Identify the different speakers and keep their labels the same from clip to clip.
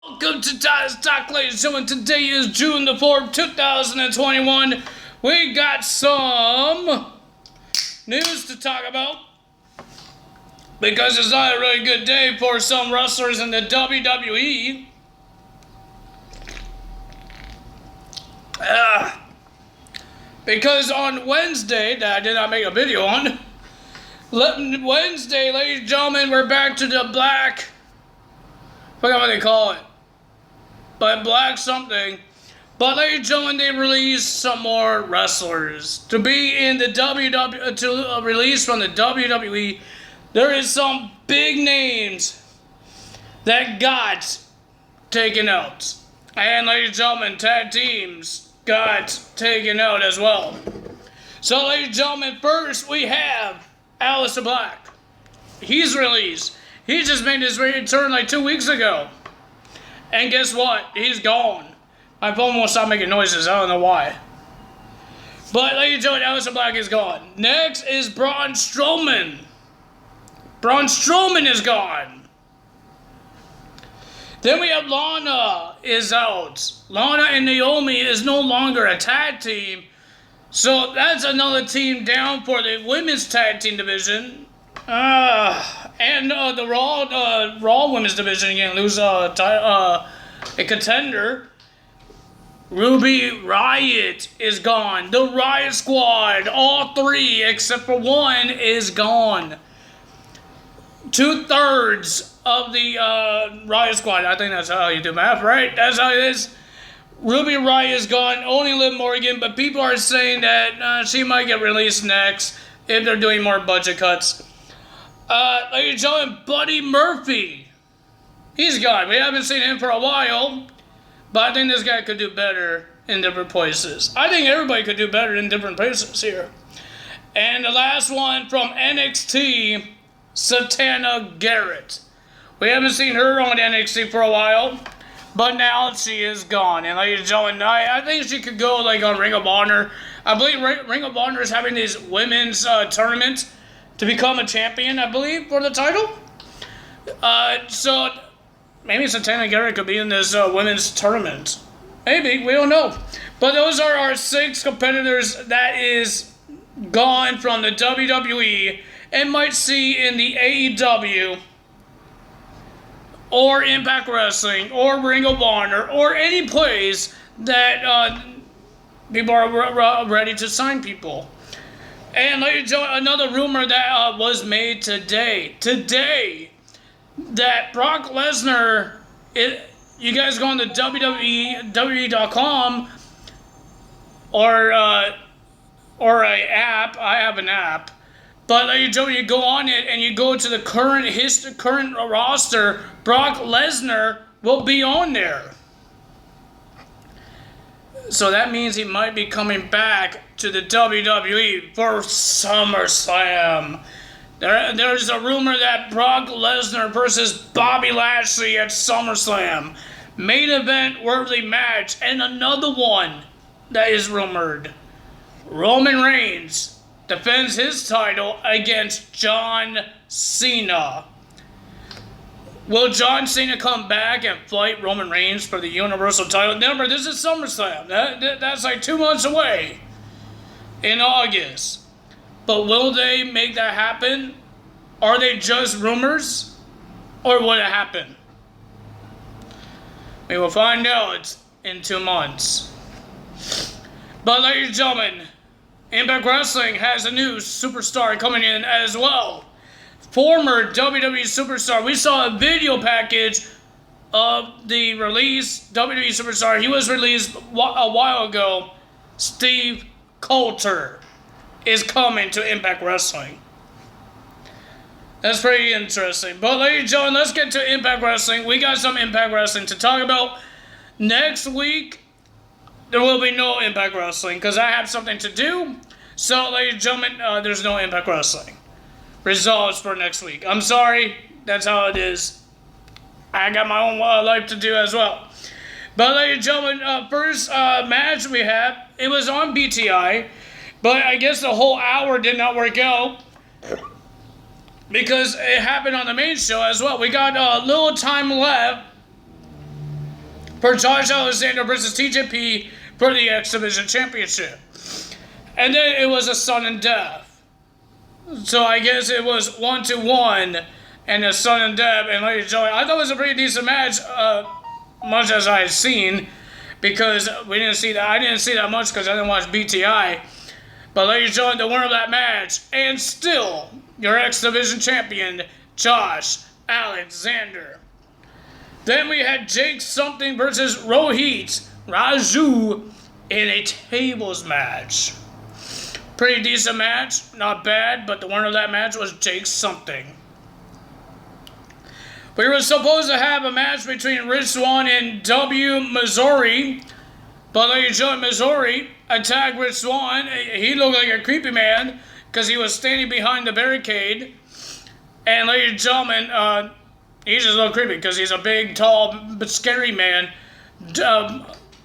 Speaker 1: Welcome to Tyler's Talk, ladies and gentlemen. Today is June the 4th, 2021. We got some news to talk about because it's not a really good day for some wrestlers in the WWE. Because on Wednesday, that I did not make a video on, Wednesday, ladies and gentlemen, we're back to the black, I forgot what they call it, but black something. But ladies and gentlemen, they released some more wrestlers to be in the release from the WWE. There is some big names that got taken out, and ladies and gentlemen, tag teams got taken out as well. So ladies and gentlemen, first we have Aleister Black. He's released. He just made his return like 2 weeks ago. And guess what? He's gone. My phone won't stop making noises. I don't know why. But ladies and gentlemen, Aleister Black is gone. Next is Braun Strowman. Braun Strowman is gone. Then we have Lana is out. Lana and Naomi is no longer a tag team. So that's another team down for the women's tag team division. And the Raw women's division again lose a contender. Ruby Riott is gone. The Riott Squad, all three except for one, is gone. 2/3 of the Riott Squad. I think that's how you do math, right? That's how it is. Ruby Riott is gone. Only Liv Morgan, but people are saying that she might get released next if they're doing more budget cuts. Ladies and gentlemen, Buddy Murphy. He's gone. We haven't seen him for a while, but I think this guy could do better in different places. I think everybody could do better in different places here. And the last one from NXT, Santana Garrett. We haven't seen her on NXT for a while, but now she is gone. And ladies and gentlemen, I think she could go like on Ring of Honor. I believe Ring of Honor is having these women's tournaments to become a champion, I believe, for the title. So maybe Santana Garrett could be in this women's tournament. Maybe, we don't know. But those are our 6 competitors that is gone from the WWE and might see in the AEW or Impact Wrestling or Ring of Honor or any place that people are ready to sign people. And ladies and gentlemen, another rumor that was made today, that Brock Lesnar, you guys go on the WWE.com or a app. I have an app, but ladies and gentlemen, you go on it and you go to the current roster. Brock Lesnar will be on there. So that means he might be coming back to the WWE for SummerSlam. There's a rumor that Brock Lesnar versus Bobby Lashley at SummerSlam. Main event worthy match. And another one that is rumored. Roman Reigns defends his title against John Cena. Will John Cena come back and fight Roman Reigns for the Universal title? Remember, this is SummerSlam. That's like 2 months away in August. But will they make that happen? Are they just rumors? Or will it happen? We will find out in 2 months. But ladies and gentlemen, Impact Wrestling has a new superstar coming in as well. Former WWE superstar. We saw a video package of the release. WWE superstar. He was released a while ago. Steve Coulter is coming to Impact Wrestling. That's pretty interesting. But ladies and gentlemen, let's get to Impact Wrestling. We got some Impact Wrestling to talk about. Next week, there will be no Impact Wrestling because I have something to do. So ladies and gentlemen, there's no Impact Wrestling results for next week. I'm sorry. That's how it is. I got my own life to do as well. But ladies and gentlemen, first match we have, it was on BTI, but I guess the whole hour did not work out because it happened on the main show as well. We got a little time left for Josh Alexander versus TJP for the X Division Championship. And then it was a sudden death. So I guess it was 1-1 and a sudden death. And ladies and gentlemen, I thought it was a pretty decent match, much as I had seen, because we didn't see that. I didn't see that much because I didn't watch BTI. But ladies and gentlemen, the winner of that match, and still your X Division champion, Josh Alexander. Then we had Jake Something versus Rohit Raju in a tables match. Pretty decent match, not bad, but the winner of that match was Jake Something. We were supposed to have a match between Rich Swann and W. Missouri, but ladies and gentlemen, Missouri attacked Rich Swann. He looked like a creepy man because he was standing behind the barricade. And ladies and gentlemen, he's just a little creepy because he's a big, tall, but scary man.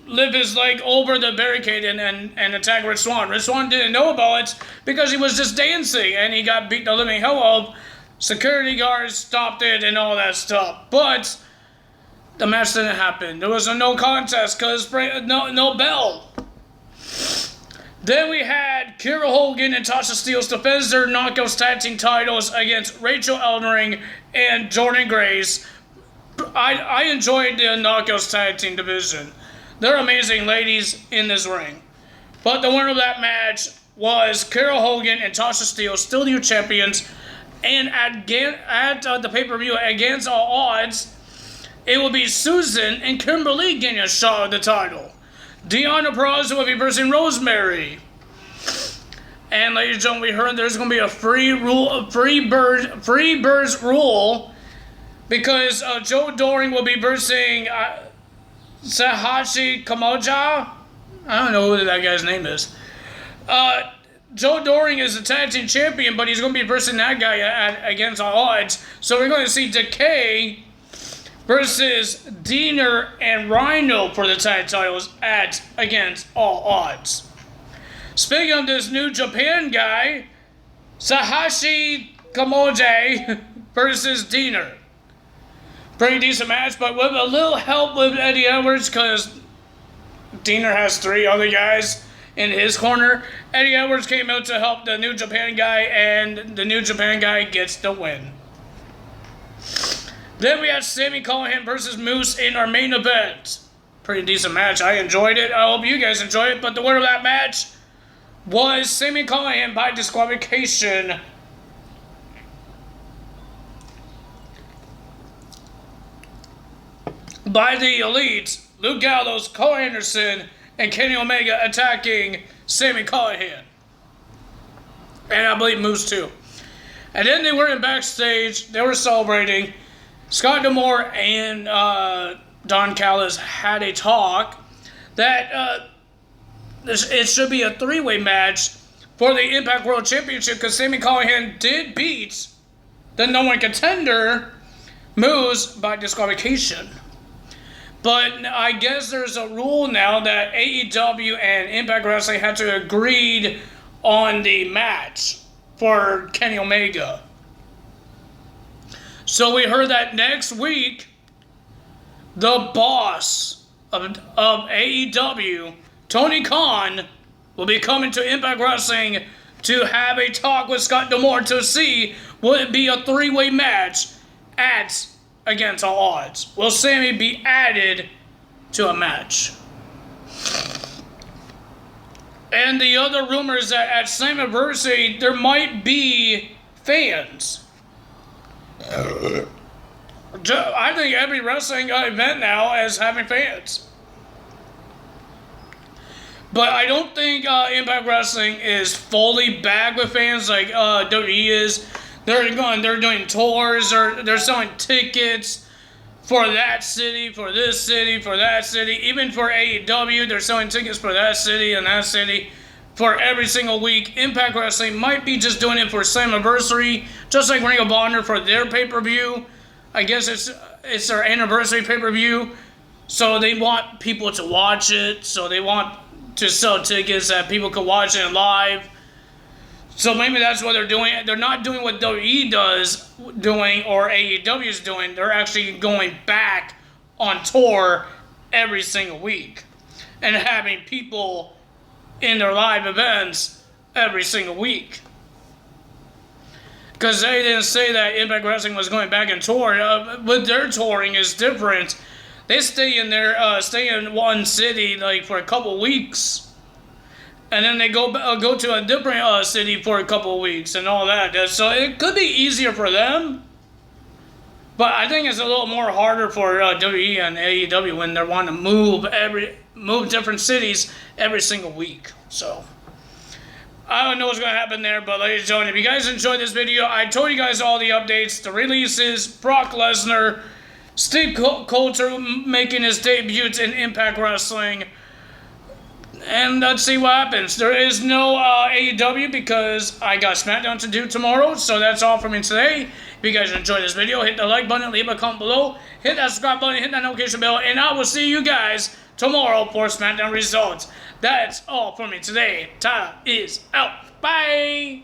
Speaker 1: Lift his leg over the barricade and attack Rich Swann. Rich Swann didn't know about it because he was just dancing and he got beat the living hell up. Security guards stopped it and all that stuff. But the match didn't happen. There was a no contest because no bell. Then we had Kiera Hogan and Tasha Steelz defend their Knockouts Tag Team titles against Rachel Ellering and Jordynne Grace. I enjoyed the Knockouts Tag Team division. They're amazing ladies in this ring. But the winner of that match was Kiera Hogan and Tasha Steelz, still new champions. And at the pay-per-view, against all odds, it will be Susan and Kimberly getting a shot at the title. Deonna Purrazzo will be versing Rosemary. And ladies and gentlemen, we heard there's going to be a free birds rule because Joe Doring will be versing Sahashi Kamoja. I don't know who that guy's name is. Joe Doring is the tag team champion, but he's going to be versing that guy against all odds. So we're going to see Decay versus Diener and Rhino for the tag titles against all odds. Speaking of this New Japan guy, Sahashi Kamoje versus Diener. Pretty decent match, but with a little help with Eddie Edwards because Diener has 3 other guys in his corner. Eddie Edwards came out to help the New Japan guy, and the New Japan guy gets the win. Then we had Sami Callihan versus Moose in our main event. Pretty decent match. I enjoyed it. I hope you guys enjoyed it. But the winner of that match was Sami Callihan by disqualification. By the Elite, Luke Gallows, Cole Anderson, and Kenny Omega attacking Sami Callihan. And I believe Moose too. And then they were in backstage. They were celebrating. Scott D'Amore and Don Callis had a talk that it should be a 3-way match for the Impact World Championship because Sami Callihan did beat the #1 contender, Moose, by disqualification. But I guess there's a rule now that AEW and Impact Wrestling had to agree on the match for Kenny Omega. So we heard that next week, the boss of AEW, Tony Khan, will be coming to Impact Wrestling to have a talk with Scott D'Amore to see will it be a 3-way match against all odds. Will Sami be added to a match? And the other rumor is that at Slammiversary, there might be fans. I think every wrestling event now is having fans. But I don't think Impact Wrestling is fully back with fans like WWE is. They're doing tours, or they're selling tickets for that city, for this city, for that city. Even for AEW, they're selling tickets for that city and that city for every single week. Impact Wrestling might be just doing it for Slammiversary, just like Ring of Honor for their pay-per-view. I guess it's their anniversary pay-per-view, so they want people to watch it, so they want to sell tickets that people can watch it live. So maybe that's what they're doing. They're not doing what WWE or AEW is doing. They're actually going back on tour every single week and having people in their live events every single week. Because they didn't say that Impact Wrestling was going back and tour. But their touring is different. They stay in one city like for a couple weeks, and then they go to a different city for a couple weeks and all that. So it could be easier for them, but I think it's a little more harder for WWE and AEW when they want to move different cities every single week. So I don't know what's going to happen there, but ladies and gentlemen, if you guys enjoyed this video, I told you guys all the updates, the releases, Brock Lesnar, Steve Coulter making his debut in Impact Wrestling, and let's see what happens. There is no AEW because I got SmackDown to do tomorrow, so that's all for me today. If you guys enjoyed this video, hit the like button, leave a comment below, hit that subscribe button, hit that notification bell, and I will see you guys tomorrow for SmackDown results. That's all for me today. Time is out. Bye!